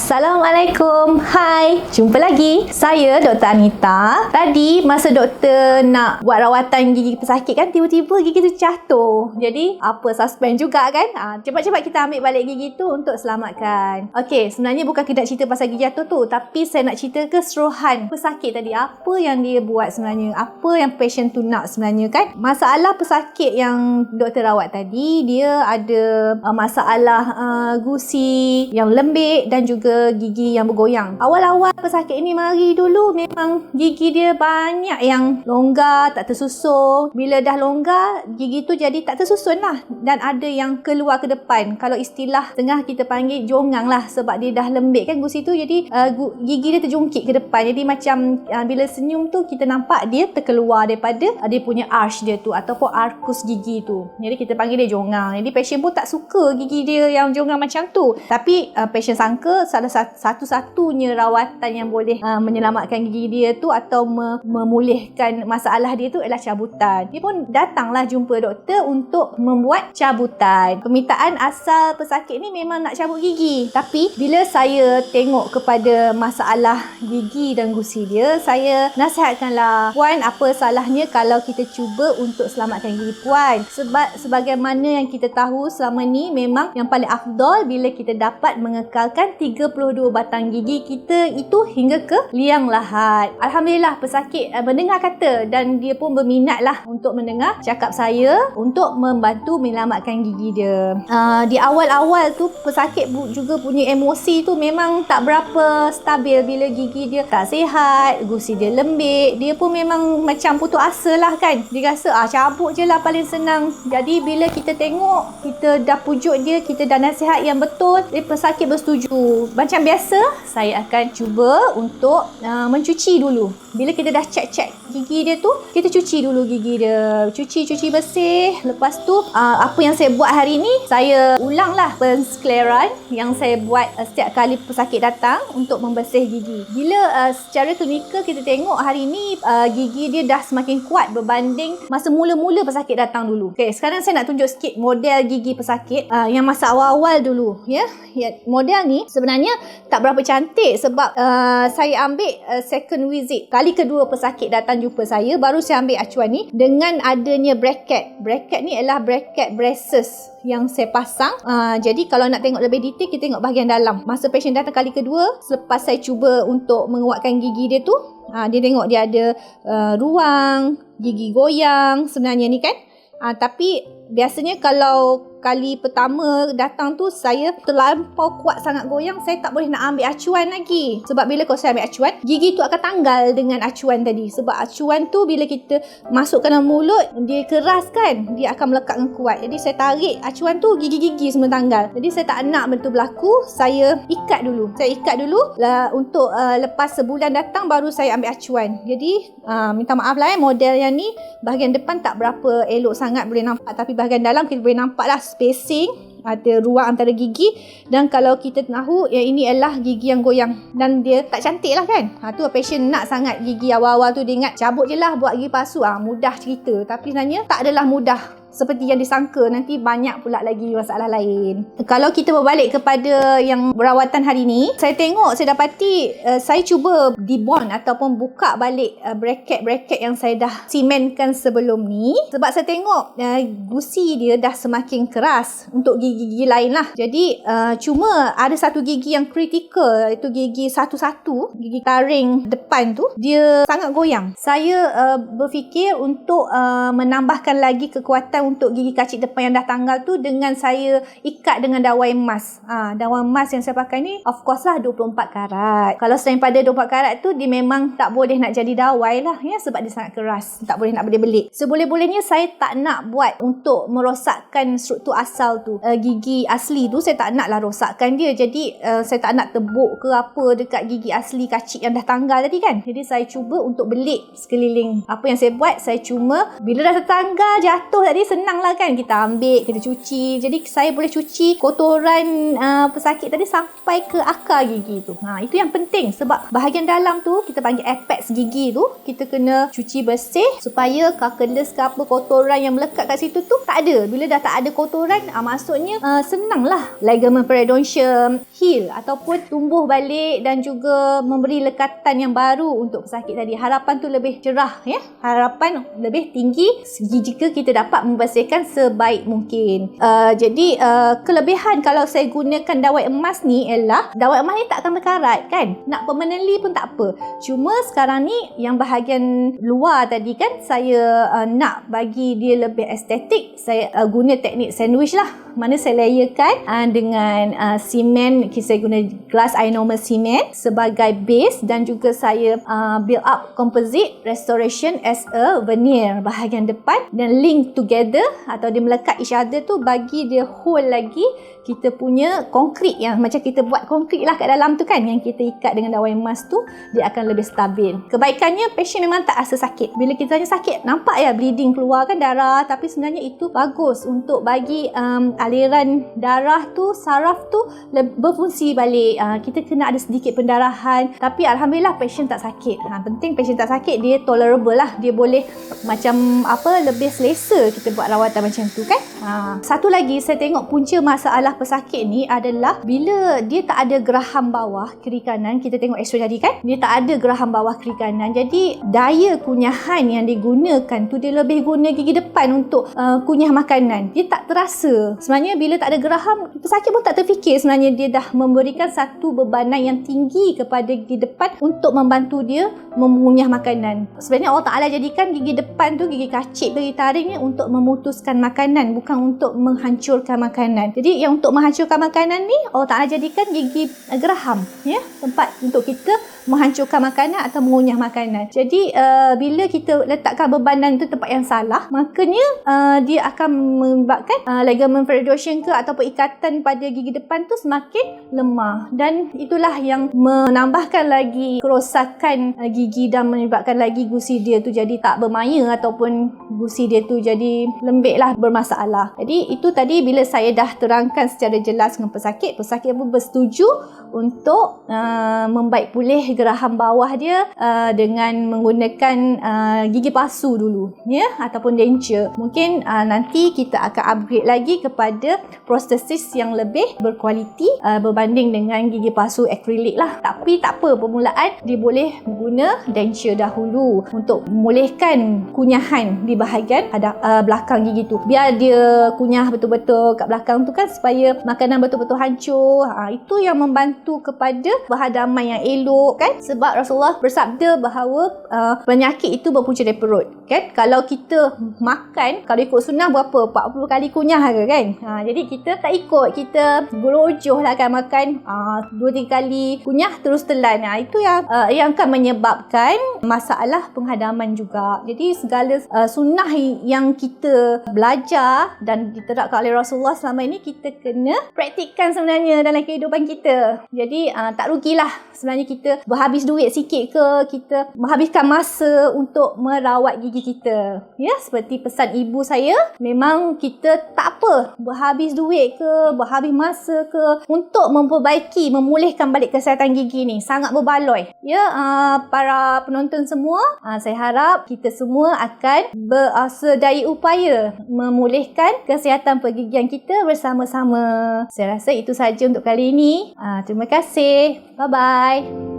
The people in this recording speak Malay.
Assalamualaikum. Hai, jumpa lagi. Saya Dr. Anita. Tadi masa doktor nak buat rawatan gigi pesakit kan, tiba-tiba gigi tu jatuh. Jadi apa, suspend juga kan? Cepat-cepat kita ambil balik gigi tu untuk selamatkan. Okey, sebenarnya bukan kita nak cerita pasal gigi jatuh tu, tapi saya nak cerita keseluruhan pesakit tadi. Apa yang dia buat sebenarnya? Apa yang patient tu nak sebenarnya kan? Masalah pesakit yang doktor rawat tadi, dia ada masalah gusi yang lembik dan juga gigi yang bergoyang. Awal-awal pesakit ni mari dulu memang gigi dia banyak yang longgar, tak tersusun. Bila dah longgar, gigi tu jadi tak tersusun lah. Dan ada yang keluar ke depan. Kalau istilah tengah kita panggil jongang lah, sebab dia dah lembik kan gusi tu, jadi gigi dia terjungkit ke depan. Jadi macam bila senyum tu kita nampak dia terkeluar daripada dia punya arch dia tu ataupun arcus gigi tu. Jadi kita panggil dia jongang. Jadi patient pun tak suka gigi dia yang jongang macam tu. Tapi patient sangka salah satu-satunya rawatan yang boleh menyelamatkan gigi dia tu atau memulihkan masalah dia tu adalah cabutan. Dia pun datanglah jumpa doktor untuk membuat cabutan. Permintaan asal pesakit ni memang nak cabut gigi. Tapi bila saya tengok kepada masalah gigi dan gusi dia, saya nasihatkanlah, puan, apa salahnya kalau kita cuba untuk selamatkan gigi puan? Sebab sebagaimana yang kita tahu selama ni, memang yang paling afdal bila kita dapat mengekalkan 32 batang gigi kita itu hingga ke liang lahat. Alhamdulillah pesakit mendengar kata dan dia pun berminat lah untuk mendengar cakap saya untuk membantu menyelamatkan gigi dia. Di awal-awal tu pesakit juga punya emosi tu memang tak berapa stabil. Bila gigi dia tak sihat, gusi dia lembik, dia pun memang macam putus asa lah kan. Dia rasa cabut je lah paling senang. Jadi bila kita tengok, kita dah pujuk dia, kita dah nasihat yang betul, pesakit bersetuju. Macam biasa, saya akan cuba untuk mencuci dulu. Bila kita dah cek gigi dia tu, kita cuci dulu gigi dia. Cuci bersih. Lepas tu, apa yang saya buat hari ni, saya ulanglah penskleran yang saya buat setiap kali pesakit datang untuk membersih gigi. Bila secara klinikal kita tengok hari ni, gigi dia dah semakin kuat berbanding masa mula-mula pesakit datang dulu. Okay, sekarang saya nak tunjuk sikit model gigi pesakit yang masa awal-awal dulu. Ya, model ni sebenarnya tak berapa cantik sebab saya ambil second visit. Kali kedua pesakit datang jumpa saya, baru saya ambil acuan ni dengan adanya bracket. Bracket ni adalah bracket braces yang saya pasang. Jadi kalau nak tengok lebih detail, kita tengok bahagian dalam. Masa patient datang kali kedua, selepas saya cuba untuk menguatkan gigi dia tu, dia tengok dia ada ruang, gigi goyang sebenarnya ni kan. Tapi biasanya kalau kali pertama datang tu saya terlampau kuat sangat goyang, saya tak boleh nak ambil acuan lagi. Sebab bila kalau saya ambil acuan, gigi tu akan tanggal dengan acuan tadi. Sebab acuan tu bila kita masukkan dalam mulut, dia keras kan, dia akan melekat dengan kuat. Jadi saya tarik acuan tu, gigi-gigi semua tanggal. Jadi saya tak nak benda tu berlaku, saya ikat dulu. Untuk lepas sebulan datang baru saya ambil acuan. Jadi minta maaf lah model yang ni bahagian depan tak berapa elok sangat boleh nampak, tapi bahagian dalam kita boleh nampak lah spacing, ada ruang antara gigi. Dan kalau kita tahu yang ini adalah gigi yang goyang dan dia tak cantik lah kan. Tu patient nak sangat gigi awal-awal tu, dia ingat cabut je lah, buat gigi palsu. Mudah cerita, tapi sebenarnya tak adalah mudah seperti yang disangka. Nanti banyak pula lagi masalah lain. Kalau kita berbalik kepada yang berawatan hari ni, saya tengok, saya dapati saya cuba debond ataupun buka balik bracket yang saya dah simenkan sebelum ni. Sebab saya tengok gusi dia dah semakin keras untuk gigi-gigi lain lah. Jadi cuma ada satu gigi yang kritikal, iaitu gigi satu-satu, gigi taring depan tu, dia sangat goyang. Saya berfikir untuk menambahkan lagi kekuatan untuk gigi kacik depan yang dah tanggal tu dengan saya ikat dengan dawai emas. Dawai emas yang saya pakai ni of course lah 24 karat. Kalau selain pada 24 karat tu, dia memang tak boleh nak jadi dawai lah ya, sebab dia sangat keras, tak boleh nak belik-belik. Seboleh-bolehnya saya tak nak buat untuk merosakkan struktur asal tu. Gigi asli tu saya tak nak lah rosakkan dia. Jadi saya tak nak tebuk ke apa dekat gigi asli kacik yang dah tanggal tadi kan. Jadi saya cuba untuk belik sekeliling. Apa yang saya buat, saya cuma bila dah tertanggal jatuh tadi, senang lah kan, kita ambil, kita cuci. Jadi saya boleh cuci kotoran pesakit tadi sampai ke akar gigi tu. Itu yang penting, sebab bahagian dalam tu kita panggil apex gigi tu, kita kena cuci bersih supaya kakeles ke apa kotoran yang melekat kat situ tu tak ada. Bila dah tak ada kotoran, maksudnya senanglah ligament periodontium heal ataupun tumbuh balik dan juga memberi lekatan yang baru untuk pesakit tadi. Harapan tu lebih cerah ya. Harapan lebih tinggi jika kita dapat membersihkan sebaik mungkin. Jadi kelebihan kalau saya gunakan dawai emas ni ialah dawai emas ni tak akan berkarat kan. Nak permanently pun tak apa. Cuma sekarang ni yang bahagian luar tadi kan, saya nak bagi dia lebih estetik, saya guna teknik sandwich lah. Mana saya layerkan dengan semen, saya guna glass ionomer cement sebagai base, dan juga saya build up composite restoration as a veneer bahagian depan, dan link together atau dia melekat each other tu bagi dia hold lagi kita punya konkrit, yang macam kita buat konkrit lah kat dalam tu kan, yang kita ikat dengan dawai emas tu, dia akan lebih stabil. Kebaikannya, patient memang tak rasa sakit. Bila kita tanya sakit, nampak ya bleeding keluar kan darah, tapi sebenarnya itu bagus untuk bagi aliran darah tu, saraf tu berfungsi balik. Kita kena ada sedikit pendarahan, tapi alhamdulillah patient tak sakit. Penting patient tak sakit, dia tolerable lah, dia boleh macam lebih selesa kita buat rawatan macam tu kan. Satu lagi saya tengok punca masalah pesakit ni adalah bila dia tak ada geraham bawah kiri kanan. Kita tengok x-ray tadi kan, dia tak ada geraham bawah kiri kanan, jadi daya kunyahan yang digunakan tu, dia lebih guna gigi depan untuk kunyah makanan. Dia tak terasa. Sebenarnya bila tak ada geraham, pesakit pun tak terfikir sebenarnya dia dah memberikan satu bebanan yang tinggi kepada gigi depan untuk membantu dia mengunyah makanan. Sebenarnya Allah Ta'ala jadikan gigi depan tu, gigi kacip, gigi taring ni untuk memutuskan makanan, bukan untuk menghancurkan makanan. Jadi yang untuk menghancurkan makanan ni, Allah Ta'ala jadikan gigi geraham ya, tempat untuk kita menghancurkan makanan atau mengunyah makanan. Jadi bila kita letakkan bebanan tu tempat yang salah, makanya dia akan menyebabkan ligament periodontium ke ataupun ikatan pada gigi depan tu semakin lemah, dan itulah yang menambahkan lagi kerosakan gigi dan menyebabkan lagi gusi dia tu jadi tak bermaya ataupun gusi dia tu jadi lembik lah, bermasalah. Jadi itu tadi bila saya dah terangkan secara jelas dengan pesakit pun bersetuju untuk membaik pulih geraham bawah dia dengan menggunakan gigi palsu dulu ya, ataupun denture. Mungkin nanti kita akan upgrade lagi kepada prostesis yang lebih berkualiti berbanding dengan gigi palsu akrilik lah. Tapi tak apa, permulaan dia boleh guna denture dahulu untuk memulihkan kunyahan di bahagian belakang gigi tu, biar dia kunyah betul-betul kat belakang tu kan, supaya makanan betul-betul hancur. Itu yang membantu kepada berhadaman yang elok kan, sebab Rasulullah bersabda bahawa penyakit itu berpunca dari perut kan. Kalau kita makan, kalau ikut sunnah berapa 40 kali kunyah ke kan, jadi kita tak ikut, kita gerojoh lah kan, makan 2-3 kali kunyah terus telan. Itu yang akan menyebabkan masalah penghadaman juga. Jadi segala sunnah yang kita belajar dan diterapkan oleh Rasulullah selama ini, kita kena praktikkan sebenarnya dalam kehidupan kita. Jadi tak rugilah sebenarnya kita berhabis duit sikit ke, kita menghabiskan masa untuk merawat gigi kita ya. Seperti pesan ibu saya, memang kita tak apa berhabis duit ke, berhabis masa ke untuk memperbaiki, memulihkan balik kesihatan gigi ni, sangat berbaloi ya. Para penonton semua, saya harap kita semua akan bersedaya upaya memulihkan kesihatan pergigian kita bersama-sama. Saya rasa itu saja untuk kali ini. Terima kasih. Bye-bye.